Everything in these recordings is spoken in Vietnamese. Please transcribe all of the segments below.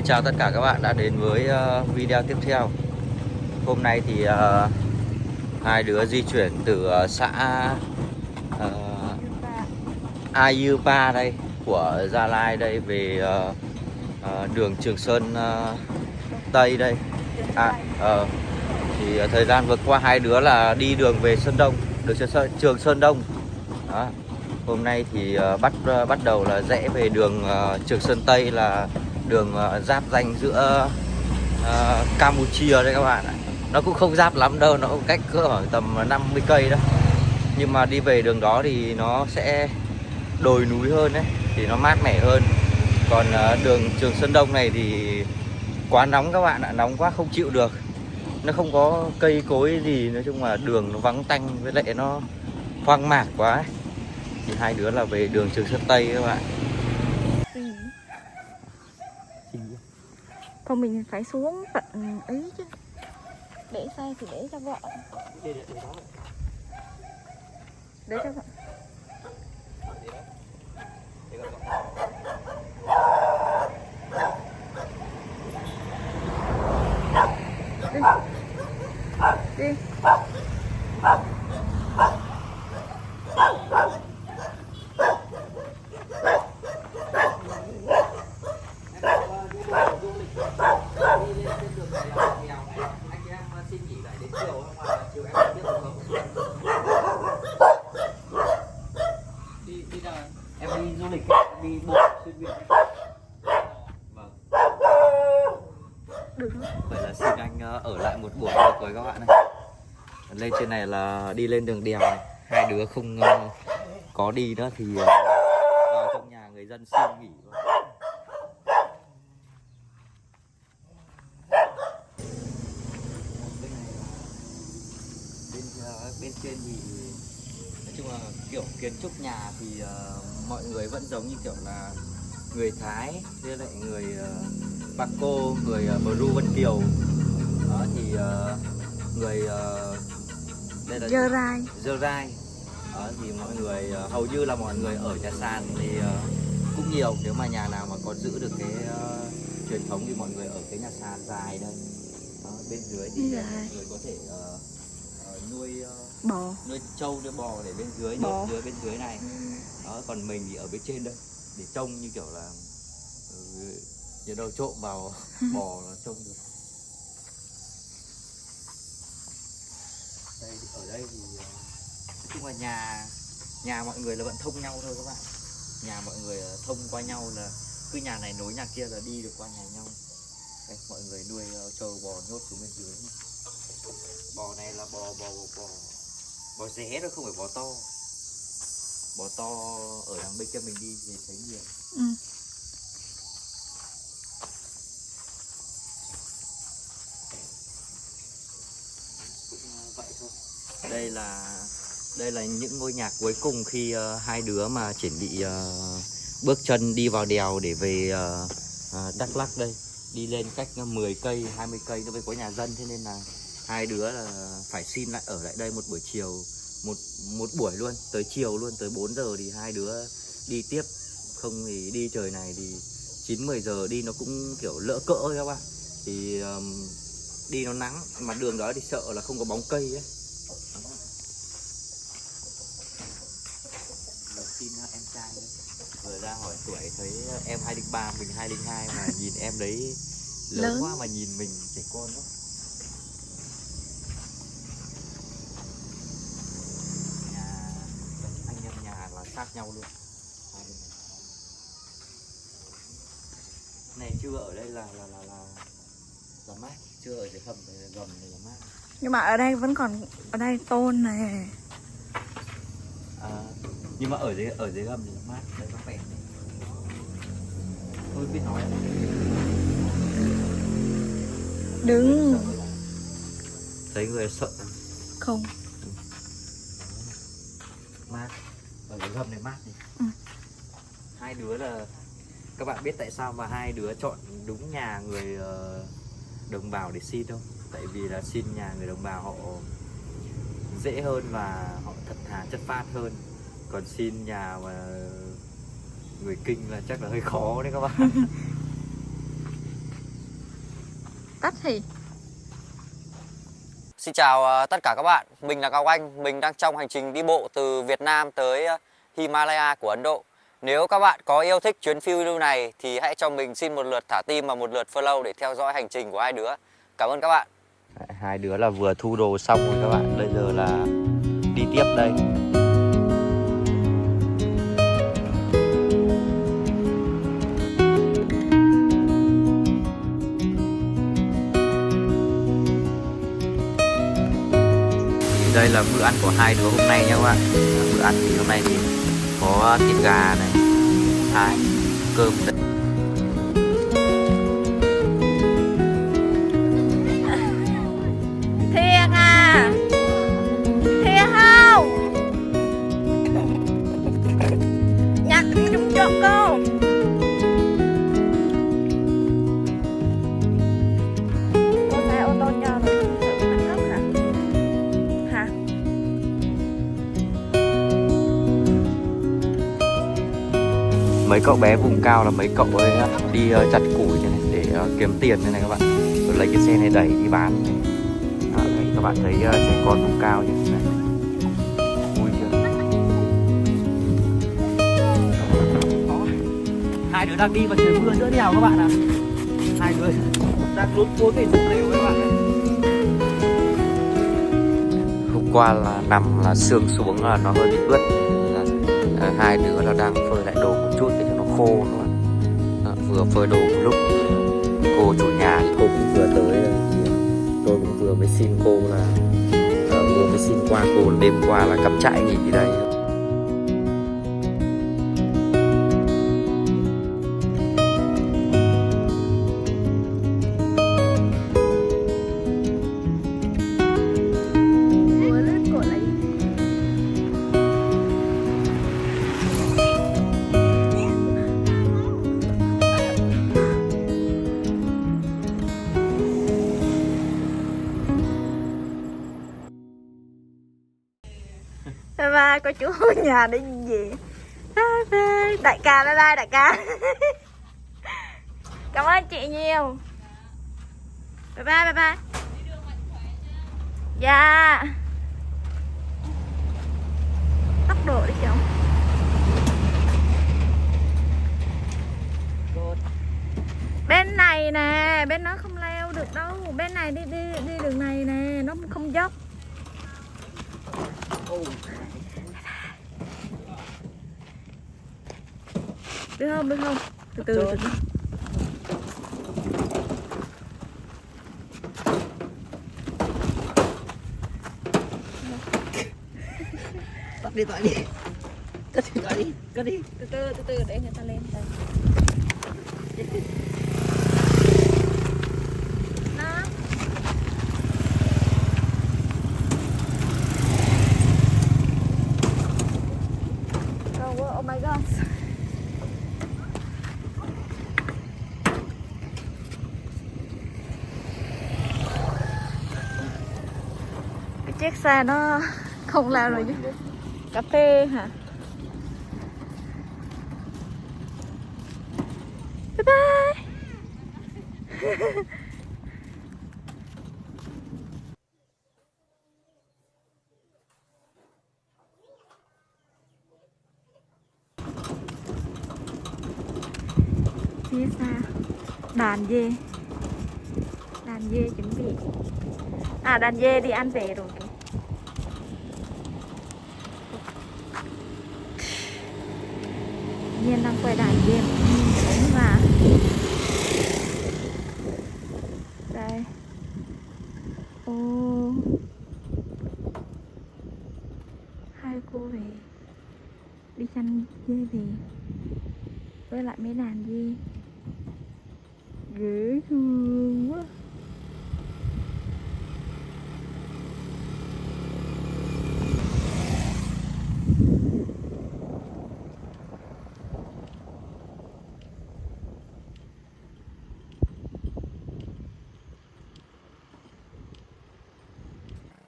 chào tất cả các bạn đã đến với video tiếp theo. Hôm nay thì hai đứa di chuyển từ xã Ayunpa đây của Gia Lai đây về đường Trường Sơn Tây đây. Thì thời gian vừa qua hai đứa là đi đường về Sơn Đông, đường Trường Sơn Đông. Đó. Hôm nay thì bắt đầu là rẽ về đường Trường Sơn Tây, là đường giáp ranh giữa Campuchia đấy các bạn ạ. Nó cũng không giáp lắm đâu, nó cách cỡ tầm 50 cây đó. Nhưng mà đi về đường đó thì nó sẽ đồi núi hơn đấy, thì nó mát mẻ hơn. Còn đường Trường Sơn Đông này thì quá nóng các bạn ạ, nóng quá không chịu được. Nó không có cây cối gì, nói chung là đường nó vắng tanh, với lại nó hoang mạc quá ấy. Thì hai đứa là về đường Trường Sơn Tây các bạn. Thôi mình phải xuống tận ý chứ. Để xe thì để cho vợ. Để cho vợ. Đi. Đi. Em đi du lịch, đi bộ xuyên Việt. Vâng. Được không? Vậy là xin anh ở lại một buổi được rồi các bạn ơi. Lên trên này là đi lên đường đèo này. Hai đứa không có đi nữa thì vào trong nhà người dân xin nghỉ thôi. Bên trên thì nói chung là kiểu kiến trúc nhà thì mọi người vẫn giống như kiểu là người Thái với lại người Paco, người Bru Vân Kiều. Đó thì người đây là Dơ Rai. Đó thì mọi người hầu như là mọi người ở nhà sàn thì cũng nhiều. Nếu mà nhà nào mà còn giữ được cái truyền thống thì mọi người ở cái nhà sàn dài đây. Đó, bên dưới thì mọi người có thể nuôi bò, nuôi trâu, nuôi bò để bên dưới, bên dưới này. Đó, còn mình thì ở bên trên đây để trông như kiểu là nhớ đâu trộm vào bò nó trông được. Đây ở đây thì nói chung là nhà mọi người là vẫn thông nhau thôi các bạn. Nhà mọi người thông qua nhau, là cứ nhà này nối nhà kia là đi được qua nhà nhau. Đây, mọi người nuôi trâu bò nhốt xuống bên dưới. Bò này là bò ré thôi, không phải bò to. Bò to ở đằng bên kia mình đi thì thấy nhiều. Cũng vậy thôi. Đây là những ngôi nhà cuối cùng khi hai đứa mà chuẩn bị bước chân đi vào đèo để về Đắk Lắk đây. Đi lên cách 10 cây, 20 cây nữa mới có nhà dân, thế nên là hai đứa là phải xin lại ở lại đây một buổi chiều, một buổi luôn, tới chiều luôn, tới 4 giờ thì hai đứa đi tiếp. Không thì đi trời này thì 9-10 giờ đi nó cũng kiểu lỡ cỡ các bạn. Thì đi nó nắng, mà đường đó thì sợ là không có bóng cây ấy. Xin em trai đây. Vừa ra hỏi tuổi thấy em 203, mình 202 mà nhìn em đấy lớn quá mà nhìn mình trẻ con đó. Anh em nhà là sát nhau luôn. Này chưa ở đây là mát, chưa ở dưới hầm này là gầm này là mát. Nhưng mà ở đây vẫn còn, ở đây tôn này. Nhưng mà ở dưới gầm thì là mát, đây có vẻ. Tôi biết nói. Đừng. Thấy người sợ không? Mát. Ở dưới gầm này mát nhỉ. Hai đứa là các bạn biết tại sao mà hai đứa chọn đúng nhà người đồng bào để xin không? Tại vì là xin nhà người đồng bào họ dễ hơn và họ thật thà chất phác hơn. Còn xin nhà mà người Kinh là chắc là hơi khó đấy các bạn. tắt thì. Xin chào tất cả các bạn, mình là Ngọc Anh, mình đang trong hành trình đi bộ từ Việt Nam tới Himalaya của Ấn Độ. Nếu các bạn có yêu thích chuyến phiêu lưu này thì hãy cho mình xin một lượt thả tim và một lượt follow để theo dõi hành trình của hai đứa. Cảm ơn các bạn. Hai đứa là vừa thu đồ xong rồi các bạn, bây giờ là đi tiếp đây. Đây là bữa ăn của hai đứa hôm nay nha các bạn. Bữa ăn thì hôm nay thì có thịt gà này, thái, cơm đấy. Thiệt à? Thiệt không? Nhặt đi đúng chỗ cô. Cô xe ô tô cho rồi tự ăn cắp hả? Hả? Mấy cậu bé vùng cao là mấy cậu ấy đi chặt củi này để kiếm tiền này các bạn, rồi lấy cái xe này đẩy đi bán này. Đấy, các bạn thấy trẻ con vùng cao như thế này, vui chưa? Hai đứa đang đi và trời mưa nữa đèo các bạn ạ. Hai đứa đang lún cuốn về xuống lều các bạn ạ. Hôm qua là nằm là sương xuống là nó hơi bị ướt. Hai đứa là đang phơi lại đồ một chút để cho nó khô luôn. Vừa phơi đồ một lúc thì cô chủ nhà thì cô cũng vừa tới, thì tôi cũng vừa mới xin cô là vừa mới xin qua cô đêm qua là cắm trại nghỉ đây. Bye bye cô chú ở nhà để gì. Bye bye đại ca, bye bye đại ca. Cảm ơn chị nhiều. Bye bye bye bye. Dạ. Tốc độ đi chồng. Bên này nè, bên nó không leo được đâu. Bên này đi đường này nè, nó không dốc. Được không? Được không? Từ từ từ từ. Tắt điện thoại đi. Tắt điện thoại đi. Cất đi. Từ từ để người ta lên đây. Nó. Oh my god. Cái chiếc xe nó không lao rồi chứ. Cà phê hả? Bye bye. Phía xa đàn dê chuẩn bị, đàn dê đi ăn về rồi kìa. Nhiên đang quay đàn dê đúng mà đây. Ô, hai cô về đi chăn dê về với lại mấy đàn dê dễ thương quá.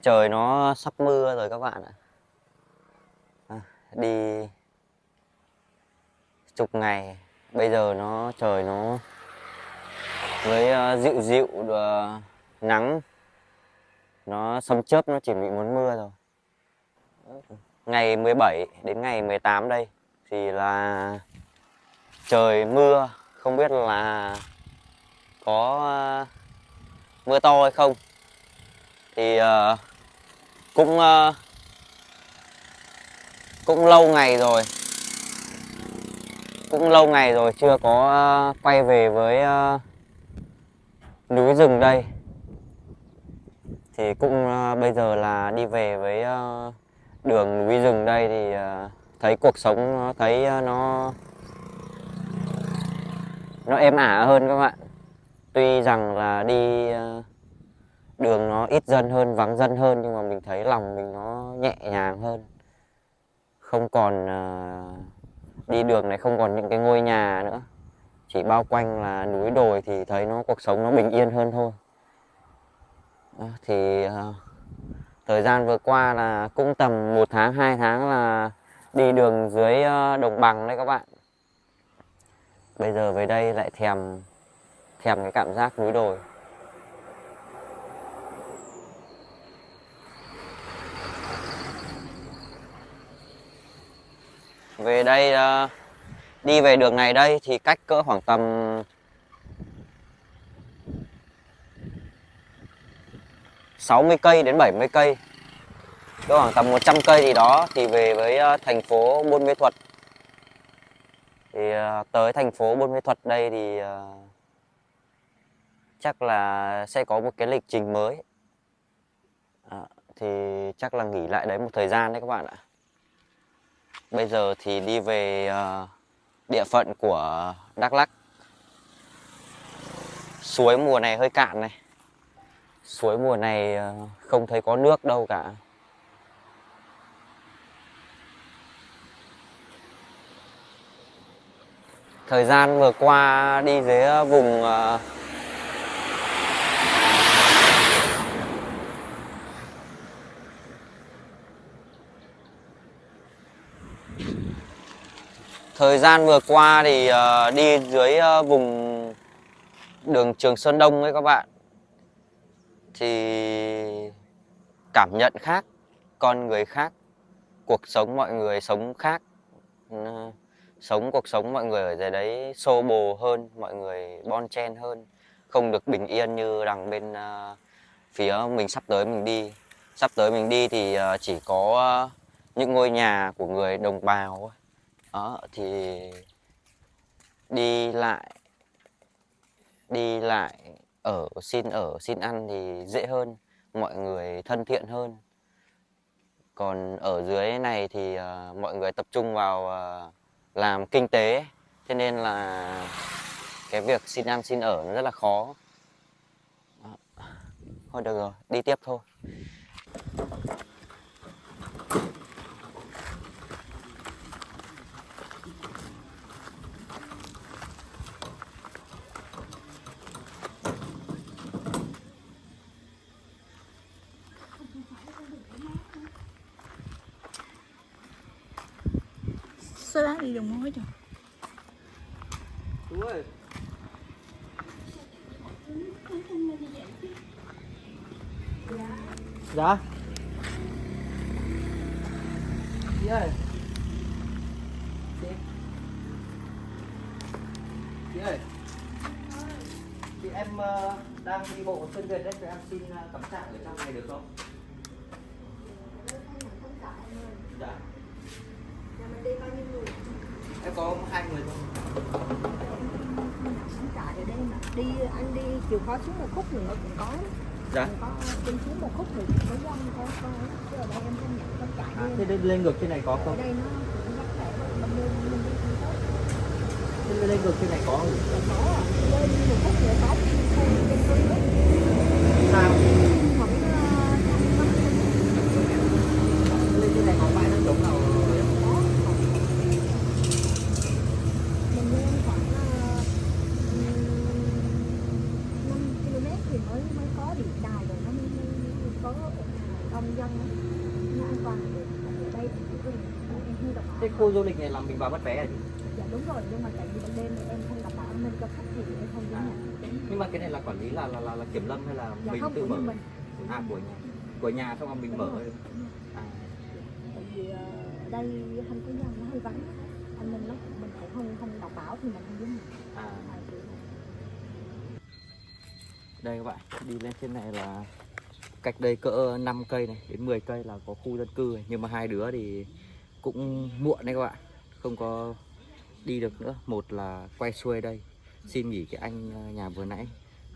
Trời nó sắp mưa rồi các bạn ạ. Đi chục ngày bây giờ trời nó với dịu dịu nắng, nó sấm chớp nó chỉ bị muốn mưa rồi. Ngày 17 đến ngày 18 đây thì là trời mưa, không biết là có mưa to hay không. Thì cũng lâu ngày rồi chưa có quay về với núi rừng đây. Thì cũng bây giờ là đi về với đường núi rừng đây thì thấy cuộc sống nó thấy nó êm ả hơn các bạn. Tuy rằng là đi đường nó ít dân hơn, vắng dân hơn, nhưng mà mình thấy lòng mình nó nhẹ nhàng hơn. Không còn đi đường này không còn những cái ngôi nhà nữa, chỉ bao quanh là núi đồi thì thấy cuộc sống nó bình yên hơn thôi. Thì thời gian vừa qua là cũng tầm 1 tháng 2 tháng là đi đường dưới đồng bằng đấy các bạn. Bây giờ về đây lại thèm cái cảm giác núi đồi. Về đây đi về đường này đây thì cách cỡ khoảng tầm 60 cây đến 70 cây, cỡ khoảng tầm 100 cây gì đó thì về với thành phố Buôn Mê Thuột. Thì tới thành phố Buôn Mê Thuột đây thì chắc là sẽ có một cái lịch trình mới. Thì chắc là nghỉ lại đấy một thời gian đấy các bạn ạ. Bây giờ thì đi về địa phận của Đắk Lắk. Suối mùa này hơi cạn này. Suối mùa này không thấy có nước đâu cả. Thời gian vừa qua đi dưới vùng thì đi dưới vùng đường Trường Sơn Đông ấy các bạn, thì cảm nhận khác, con người khác, cuộc sống mọi người sống khác. Cuộc sống mọi người ở dưới đấy xô bồ hơn, mọi người bon chen hơn, không được bình yên như đằng bên phía mình sắp tới mình đi. Sắp tới mình đi thì chỉ có những ngôi nhà của người đồng bào đó, thì đi lại xin ăn thì dễ hơn, mọi người thân thiện hơn. Còn ở dưới này thì mọi người tập trung vào làm kinh tế, thế nên là cái việc xin ăn xin ở nó rất là khó. Thôi được rồi, đi tiếp thôi. Sao đáng đi đường mối trời. Chú ơi. Dạ. Chị ơi. Chị ơi. Chị em đang đi bộ sân Việt đấy, em xin cắm trại ở trong này được không? Dạ. Em có 2 người thôi. Đi anh đi chiều khó xuống một khúc nữa cũng có. Dạ. Có trên xuống một khúc thì có dân có chứ ở đây em không nhận con chạy đi. Thế lên ngược trên này có không? Ở đây nó cũng rất là mình đi không tốt. Thế lên ngược trên này có không? Có ạ. Lên một khúc nữa có trên dưới. Sao? Khoảng Lên trên này có bãi đất trống nào? mình lên khoảng 5 km thì mới có điện đài rồi nó mới có công dân nó an toàn được. Ở đây thì cũng em không gặp. Thế khu du lịch này làm mình vào mất vé à chị? Dạ đúng rồi, nhưng mà tại vì ban đêm thì em không đảm bảo nên cho khách thì em không dám nhận. Nhưng mà cái này là quản lý là kiểm lâm hay là Dạ mình không, tự của mở? nhà mình. À của nhà xong rồi mình mở. À. Tại vì ở đây không có dân, nó hơi vắng, an ninh lắm, mình cũng không đọc báo thì mình không biết. À. Đây các bạn, đi lên trên này là cách đây cỡ 5 cây này đến 10 cây là có khu dân cư này. Nhưng mà hai đứa thì cũng muộn đấy các bạn, không có đi được nữa. Một là quay xuôi đây, xin nghỉ cái anh nhà vừa nãy,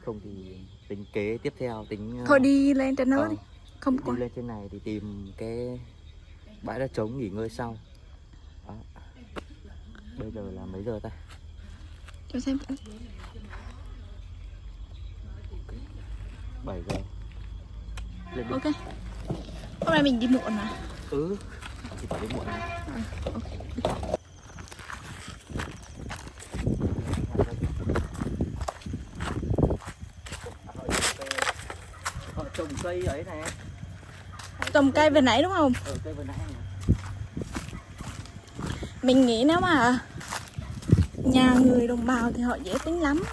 không thì tính kế tiếp theo tính Thôi đi lên trên nó đi. Không đi qua. lên trên này thì tìm cái bãi đất trống nghỉ ngơi sau. Đó. Bây giờ là mấy giờ ta? Cho xem. 7 giờ. Lên đi. Ok. Hôm nay mình đi muộn mà. Ừ, thì phải đến muộn này. Họ trồng cây ấy này. Trồng cây vừa nãy đúng không? Cây vừa nãy này. Mình nghĩ nếu mà nhà người đồng bào thì họ dễ tính lắm.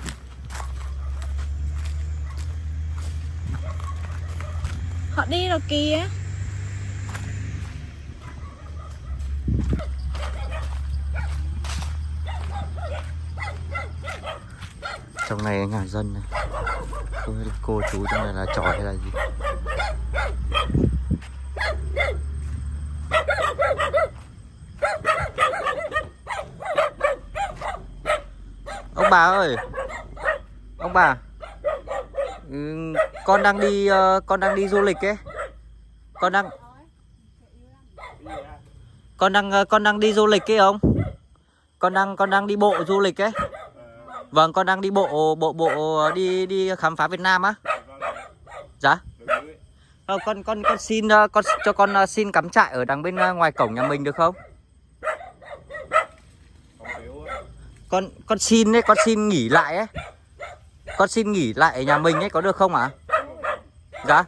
Họ đi rồi kìa. Trong này nhà dân này. Không biết là cô chú trong này là tròi hay là gì. Ông bà ơi, ông bà, con đang đi du lịch ấy, con đang đi du lịch ấy ông, con đang đi bộ du lịch ấy, vâng con đang đi bộ đi khám phá Việt Nam á, dạ, con xin cho con xin cắm trại ở đằng bên ngoài cổng nhà mình được không? Con xin đấy, con xin nghỉ lại ấy. Con xin nghỉ lại ở nhà mình ấy có được không ạ? Dạ.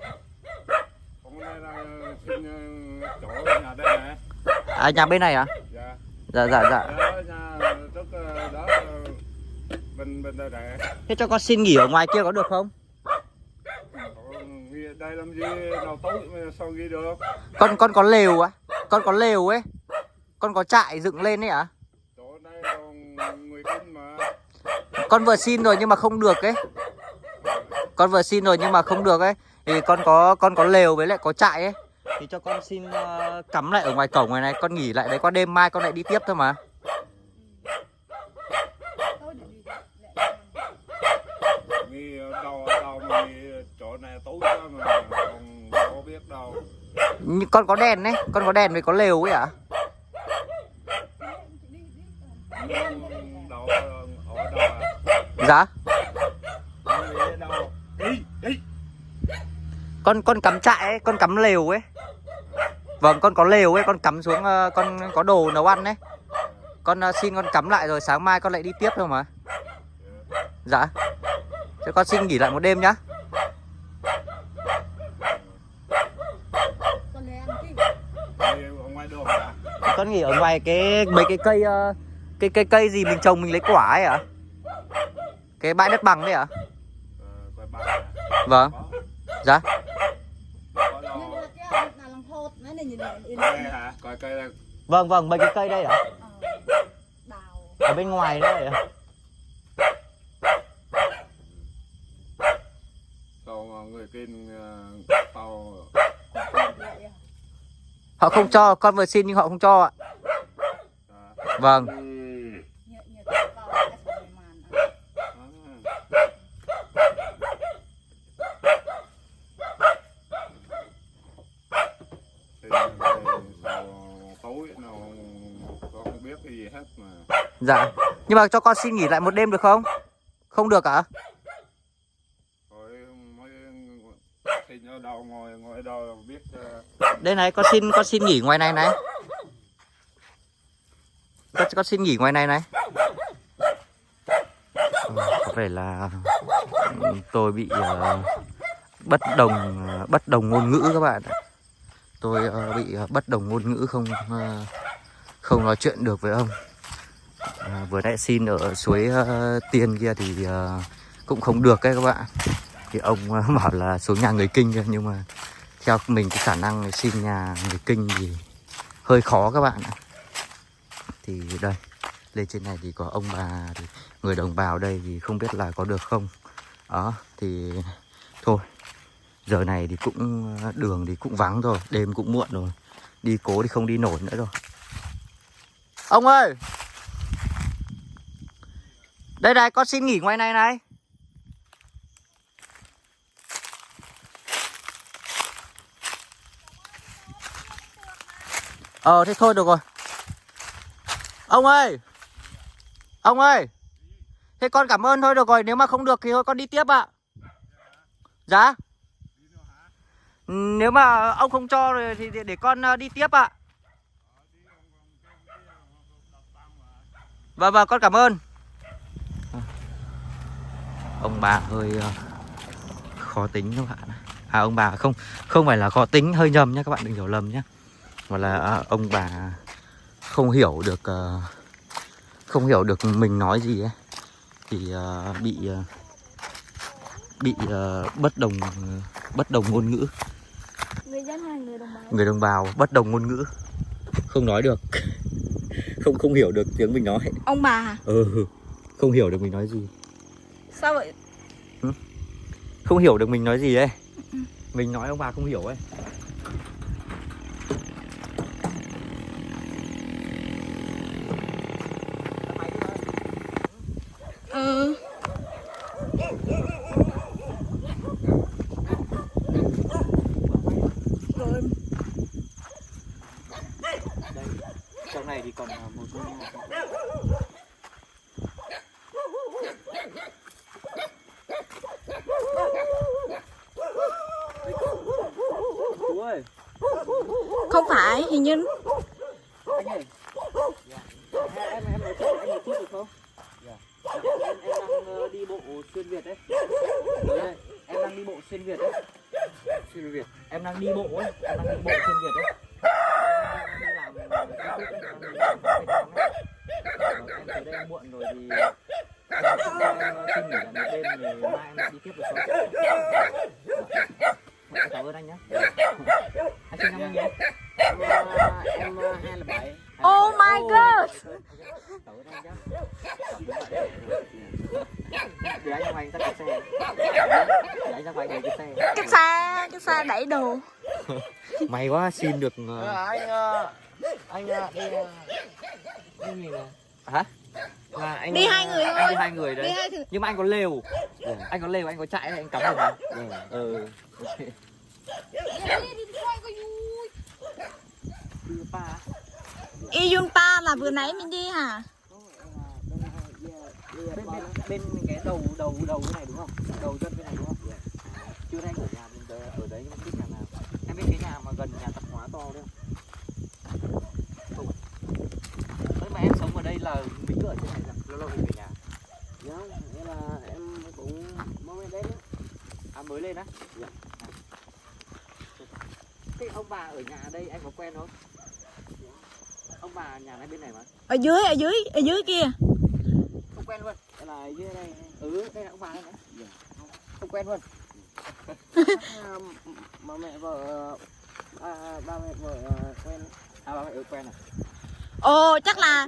À nhà bên này à? Dạ. Thế cho con xin nghỉ ở ngoài kia có được không? Đây làm gì nào tối sao ghi được? Con có lều á, con có lều ấy. Con có trại dựng lên ấy ạ? Chỗ đây còn người kinh mà. Con vừa xin rồi nhưng mà không được ấy. Con vừa xin rồi nhưng mà không được ấy. Thì con có lều với lại có trại ấy. Thì cho con xin cắm lại ở ngoài cổng này này, con nghỉ lại đấy, qua đêm mai con lại đi tiếp thôi mà. Nghi đâu mà chỗ này tối quá mà còn có biết đâu. Con có đèn đấy, con có đèn với có lều ấy ạ? Đâu ở đâu à? Dạ. Ở đâu? Đi. Con cắm trại ấy, con cắm lều ấy. Vâng, con có lều ấy, con cắm xuống, con có đồ nấu ăn đấy. Con xin con cắm lại rồi sáng mai con lại đi tiếp thôi mà. Dạ. Cho con xin nghỉ lại một đêm nhá. Ở ngoài đường hả? Con nghỉ ở ngoài mấy cái cây cây gì mình trồng mình lấy quả ấy ạ? Cái bãi đất bằng đấy ạ? Vâng. Dạ. Cây hả? Coi cây là Vâng, mấy cái cây đây ạ? Ở bên ngoài đấy ạ? còn người kinh tàu Họ không cho, con vừa xin nhưng họ không cho ạ. Vâng. tối nào con không biết cái gì hết mà. Dạ. Nhưng mà cho con xin nghỉ lại một đêm được không? Không được ạ? Rồi mới xin ở đâu ngồi ở đâu biết. Đây này, con xin nghỉ ngoài này này. Con xin nghỉ ngoài này này. Có vẻ là tôi bị bất đồng ngôn ngữ các bạn. Tôi bị bất đồng ngôn ngữ, không nói chuyện được với ông. Vừa nãy xin ở suối Tiên kia thì cũng không được đấy các bạn. Thì ông bảo là xuống nhà người Kinh cơ, nhưng mà theo mình cái khả năng xin nhà người Kinh thì hơi khó các bạn ạ. Thì đây, lên trên này thì có ông bà, thì người đồng bào đây thì không biết là có được không. Đó, thì thôi, giờ này thì cũng đường thì cũng vắng rồi, đêm cũng muộn rồi, đi cố thì không đi nổi nữa rồi. Ông ơi, đây này, con xin nghỉ ngoài này này. Thế thôi được rồi. Ông ơi, thế con cảm ơn thôi được rồi, nếu mà không được thì thôi con đi tiếp ạ. Dạ. Nếu mà ông không cho rồi thì để con đi tiếp ạ. Vâng, con cảm ơn. Ông bà hơi khó tính các bạn. Ông bà không phải là khó tính, hơi nhầm nhá các bạn, đừng hiểu lầm nhá. Mà là ông bà không hiểu được mình nói gì ấy, thì bị bất đồng ngôn ngữ. Người dân hay người đồng bào? Người đồng bào bất đồng ngôn ngữ, không nói được. không hiểu được tiếng mình nói. Ông bà hả? Không hiểu được mình nói gì. Sao vậy? Không hiểu được mình nói gì ấy. Mình nói ông bà không hiểu ấy. Rồi. Đây, trong này thì còn một ngôi nhà. Chú ơi. Không phải, hình như Anh ơi. Em nói chuyện anh một chút được không? Em đang đi bộ xuyên Việt đấy. Đây, em đang đi bộ xuyên Việt đấy. Xuyên Việt. Em đang đi bộ ấy, em đang đi bộ xuyên Việt đấy. Em đi làm em tới đây muộn rồi thì em xin nghỉ lại một đêm rồi mai em lại đi tiếp được không? Em cảm ơn anh nhé. Anh sinh năm bao nhiêu? Em 27. Oh my god. Cảm ơn anh nhé. Để anh ra ngoài cái xe. Để anh ra ngoài cái xe. Cái xe đẩy đồ. May quá xin được. Anh đi gì nè? Hả? Là anh Đi hai người thôi. Anh đi hai người đấy. Đi hai thử. Nhưng mà anh có lều. Anh có lều, anh có chạy, anh cắm được mà. Okay. Iyunpa là vừa nãy mình đi hả? Bên cái đầu cái này đúng không? Đầu chân cái này đúng không? Chưa thấy của nhà mình ở đấy, nhưng biết nhà nào. Em biết cái nhà mà gần nhà tạp hóa to đấy không? Thế mà em sống ở đây là mình cứ ở trên này là lâu lâu mình về nhà. Không, nghĩa là em cũng mới đến đó. À, mới lên á? Dạ. Thế ông bà ở nhà đây anh có quen không? Ông bà nhà này bên này mà. Ở dưới kia. Không quen luôn. Đây là dưới đây. Đây là ông bà đây nữa. Không quen luôn. Mà mẹ vợ ba mẹ vợ quen. À, ba mẹ quen à? Ồ, chắc là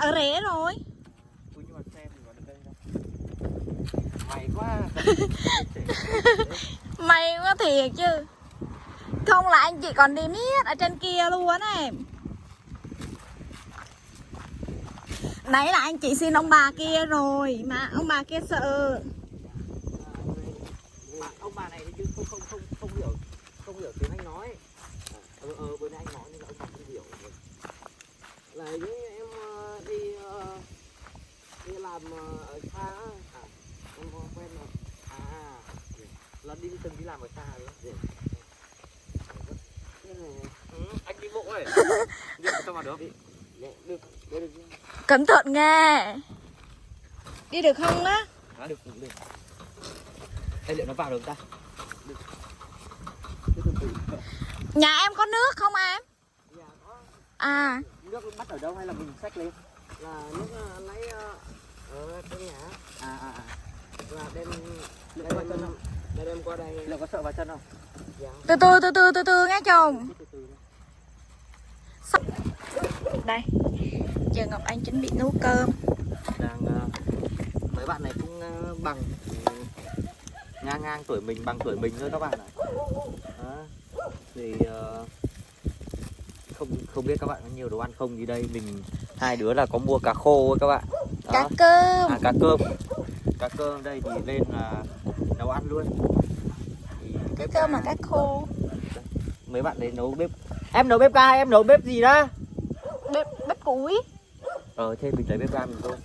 ở rễ rồi. Ui, nhưng mà xe thì vào được đây đâu. May quá. May quá thiệt chứ. Không là anh chị còn đi miết ở trên kia luôn em. Nãy là anh chị xin ông bà kia rồi mà ông bà kia sợ. Ông bà này chứ không hiểu tiếng anh nói. Bữa nay anh nói nhưng mà ông bà không hiểu. Là với em đi làm ở xa em quen rồi. Là từng đi làm ở xa rồi. Cái này Anh đi bộ ấy. Đi bộ sao mà được? được. Cẩn thận nghe. Đi được không á? Được. Đây liệu nó vào được ta? Nhà em có nước không em? Dạ có. À, Nước bắt ở đâu hay là mình xách lên? Là nước lấy ở trong nhà. là đem đem qua đây. Liệu có sợ vào chân không? Từ từ nghe chồng. Đây, giờ Ngọc Anh chuẩn bị nấu cơm. Đang mấy bạn này cũng bằng ngang tuổi mình, bằng tuổi mình thôi các bạn ạ. Đó. Thì không biết các bạn có nhiều đồ ăn không, thì đây mình hai đứa là có mua cá khô ấy các bạn. Đó. Cá cơm. À, cá cơm. Cá cơm đây thì lên là nấu ăn luôn. Cá cơm là cá khô. Mấy bạn đấy nấu bếp. Em nấu bếp ga hay em nấu bếp gì đó? Bếp củi. Thế mình lấy bếp ga mình thôi.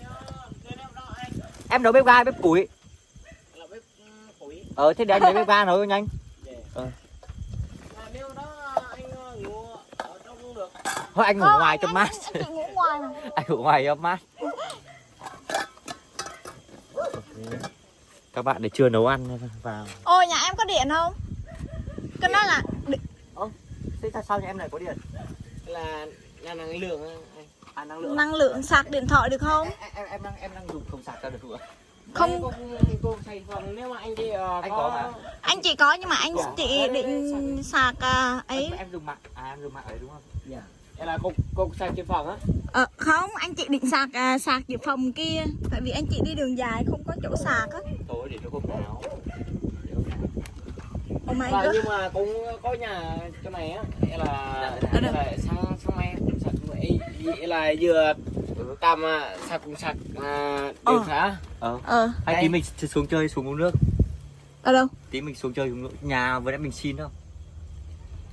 Em nấu bếp ga hay bếp củi? Là bếp củi. Thế để anh lấy bếp ga nấu cho nhanh. Nếu đó anh ngủ ở trong cũng được. Thôi anh ngủ ngoài cho mát. Anh chị ngủ ngoài mà. Anh ngủ ngoài cho mát. Các bạn để chưa nấu ăn vào. Ôi nhà em có điện không? Cái đó là Thế sao nhà em lại có điện? Là năng lượng. năng lượng sạc điện thoại được không? Em đang dùng không sạc ra được rồi. Không. Cô xài phòng nếu mà anh đi Anh có hả? Anh chị có nhưng mà anh chị định sạc ấy. Em dùng mạng em dùng mạng ấy đúng không? Dạ. Đây là cô xài trên phòng á. Không, anh chị định sạc sạc dự phòng kia. Tại vì anh chị đi đường dài không có chỗ sạc á. Tối để nó không nào. Oh my Và god. nhưng mà cũng có nhà chỗ này á, là sáng mai cũng sạch vậy là vừa tầm sạch cũng sạch được hả? Hay tí mình xuống chơi xuống uống nước. Ở đâu? Tí mình xuống chơi uống nước. Nhà vừa nãy mình xin không?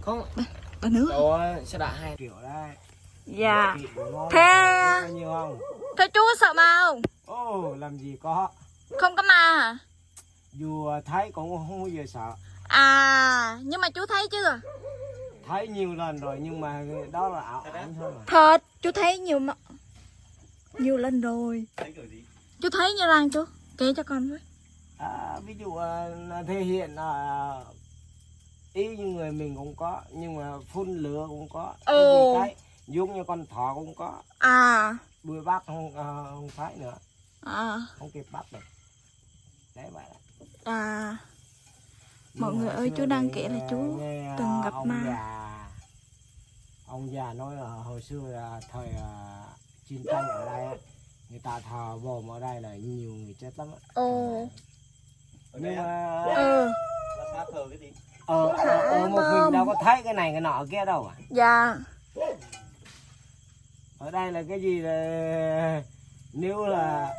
Không. Ở nước. Đồ sẽ đã 2 triệu đây. Dạ. Thế nhiều không? Thế chú sợ ma không? Ồ, làm gì có. Không có ma hả? Dù thấy cũng không bao giờ sợ. À, nhưng mà chú thấy chưa? Thấy nhiều lần rồi nhưng mà đó là ảo ảnh thôi mà. Thật, chú thấy nhiều lần rồi. Thấy kiểu gì? Chú thấy như rằng chú kể cho con với. Ví dụ thể hiện ý như người mình cũng có, nhưng mà phun lửa cũng có. Cái giống như con thỏ cũng có. Đuôi bắt không thấy nữa. Không kịp bắt được. Đấy vậy đó. Mọi người ơi, chú đang kể là chú từng gặp ma. Ông già nói là hồi xưa là thời chiến tranh ở đây người ta thờ bồm ở đây là nhiều người chết lắm. Nhưng mà thờ cái gì? một mình đâu có thấy cái này cái nọ kia đâu. Dạ. Ở đây là cái gì là nếu là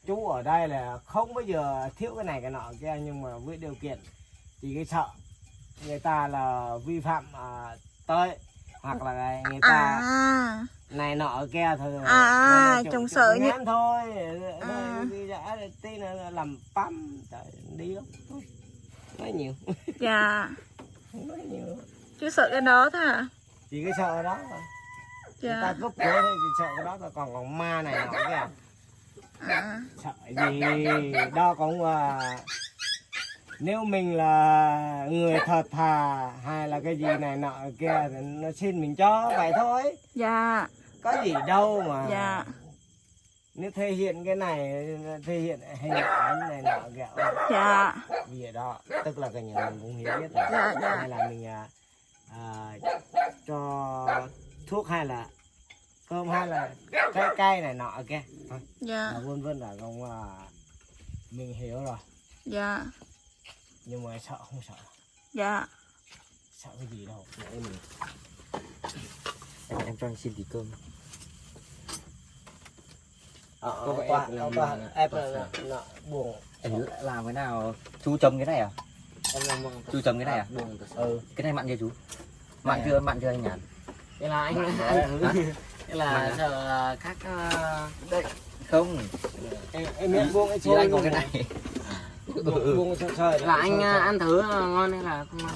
chú ở đây là không bao giờ thiếu cái này cái nọ kia, nhưng mà với điều kiện thì cái sợ người ta là vi phạm tới hoặc là người ta này nọ kia thôi. Chồng sợ như thôi. Đi ra tí nữa làmปั๊มđi lắm. Nói nhiều. Dạ. Nói nhiều. Chú sợ cái đó thôi hả? Chỉ cái sợ đó thôi. Người ta cướp của thôi chỉ sợ cái đó thôi, còn ma này nọ kia. Sợ gì đó cũng nếu mình là người thật thà hay là cái gì này nọ kia thì nó xin mình cho vậy thôi. Dạ. Có gì đâu mà. Dạ. Nếu thể hiện cái này, thể hiện hình ảnh này nọ kìa. Dạ. Vì đó tức là cái nhà mình cũng hiểu biết rồi. Dạ. Hay là mình cho thuốc hay là cơm hay là cây này nọ kia thôi. Dạ. Vân vân là không mình hiểu rồi. Dạ. Nhưng mà sợ không sợ. Dạ. Sợ cái gì đâu. Để mình Em cho anh xin tí cơm. em là buồn. Làm cái nào? Chú chấm cái này à? Em làm Chú chấm cái này à? buồn. Cái này mặn chưa chú? Mặn chưa anh Nhàn? Đây là anh ăn thử. Đây là sợ khác Đây. Không. Em biết buông cái anh có cái này. buông sợi là anh ăn thử ngon hay là không ngon?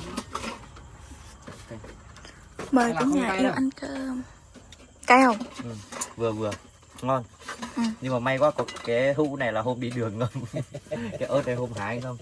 Mời cả nhà yêu ăn cơm. Cay không? Vừa ngon. Nhưng mà may quá có cái hũ này là hôm đi đường ngâm. Cái ớt này hôm hái không?